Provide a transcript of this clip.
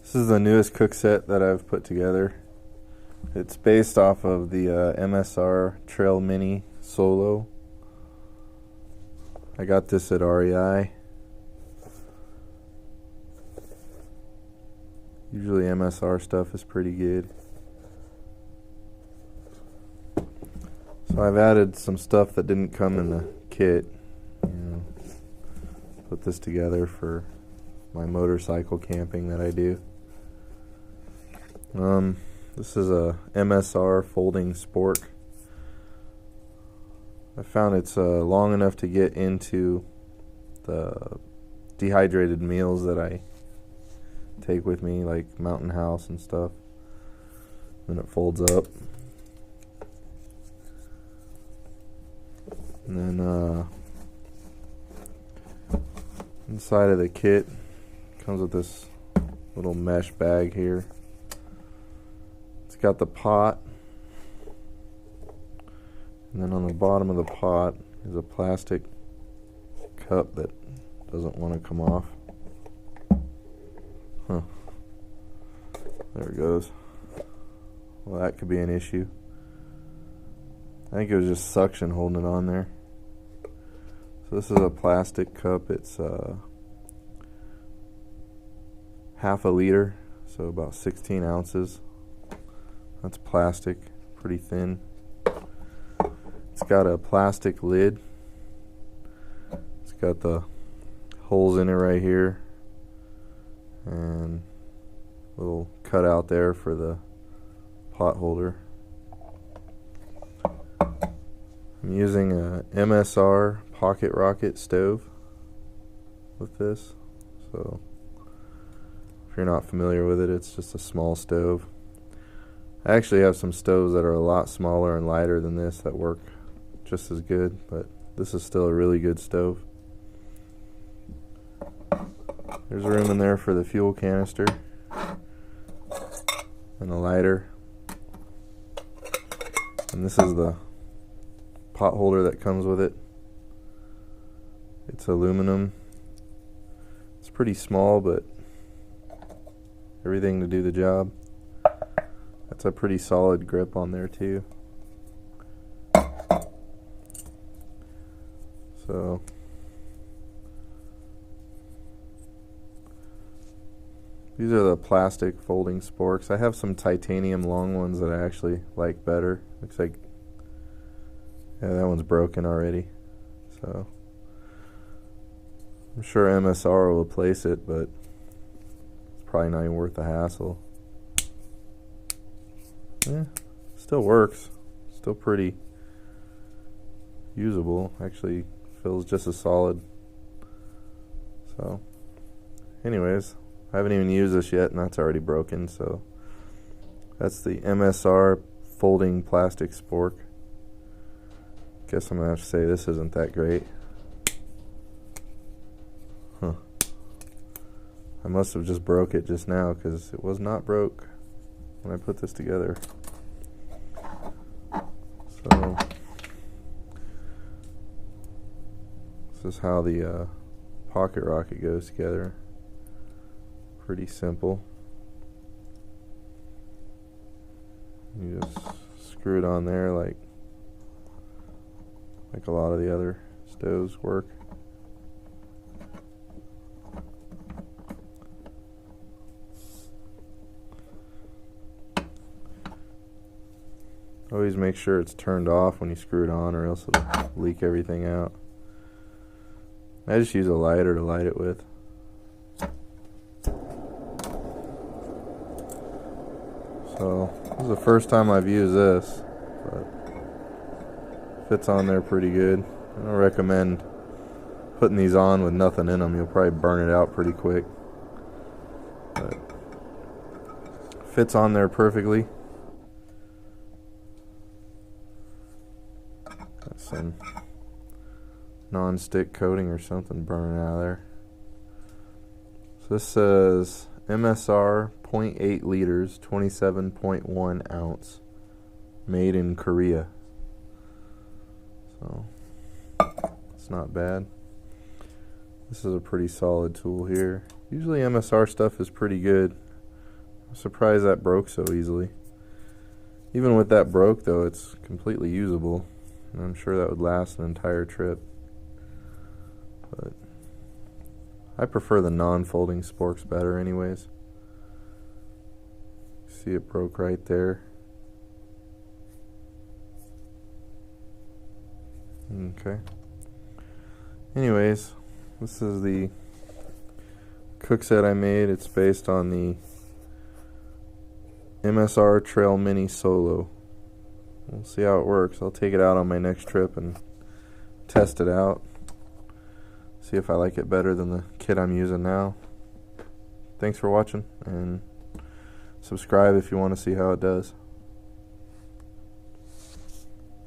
This is the newest cook set that I've put together. It's based off of the MSR Trail Mini Solo. I got this at REI. Usually MSR stuff is pretty good. So I've added some stuff that didn't come in the kit. Put this together for my motorcycle camping that I do. This is a MSR folding spork. I found it's long enough to get into the dehydrated meals that I take with me, like Mountain House and stuff. Then it folds up. And then inside of the kit comes with this little mesh bag here. It's got the pot, and then on the bottom of the pot is a plastic cup that doesn't want to come off. There it goes. Well, that could be an issue. I think it was just suction holding it on there. So this is a plastic cup. It's half a liter, so about 16 ounces. That's plastic, pretty thin. It's got a plastic lid. It's got the holes in it right here, and a little cutout there for the pot holder. I'm using a MSR Pocket Rocket stove with this. So if you're not familiar with it, it's just a small stove. I actually have some stoves that are a lot smaller and lighter than this that work just as good, but this is still a really good stove. There's room in there for the fuel canister and a lighter. And this is the pot holder that comes with it. It's aluminum. It's pretty small, but everything to do the job. That's a pretty solid grip on there too. So these are the plastic folding sporks. I have some titanium long ones that I actually like better. Looks like, yeah, that one's broken already. So I'm sure MSR will replace it, but it's probably not even worth the hassle. Yeah, still works. Still pretty usable. Actually feels just as solid. So anyways, I haven't even used this yet, and that's already broken. So that's the MSR folding plastic spork. Guess I'm gonna have to say this isn't that great. I must have just broke it just now, because it was not broke when I put this together. So this is how the Pocket Rocket goes together. Pretty simple. You just screw it on there like a lot of the other stoves work. Always make sure it's turned off when you screw it on, or else it'll leak everything out. I just use a lighter to light it with. So this is the first time I've used this, but fits on there pretty good. I don't recommend putting these on with nothing in them. You'll probably burn it out pretty quick. But fits on there perfectly. Got some non-stick coating or something burning out of there. So this says MSR 0.8 liters, 27.1 ounce, made in Korea. So it's not bad. This is a pretty solid tool here. Usually MSR stuff is pretty good. I'm surprised that broke so easily. Even with that broke though, it's completely usable. And I'm sure that would last an entire trip. But I prefer the non-folding sporks better anyways. See, it broke right there. Okay. Anyways, this is the cook set I made. It's based on the MSR Trail Mini Solo. We'll see how it works. I'll take it out on my next trip and test it out. See if I like it better than the kit I'm using now. Thanks for watching, and subscribe if you want to see how it does.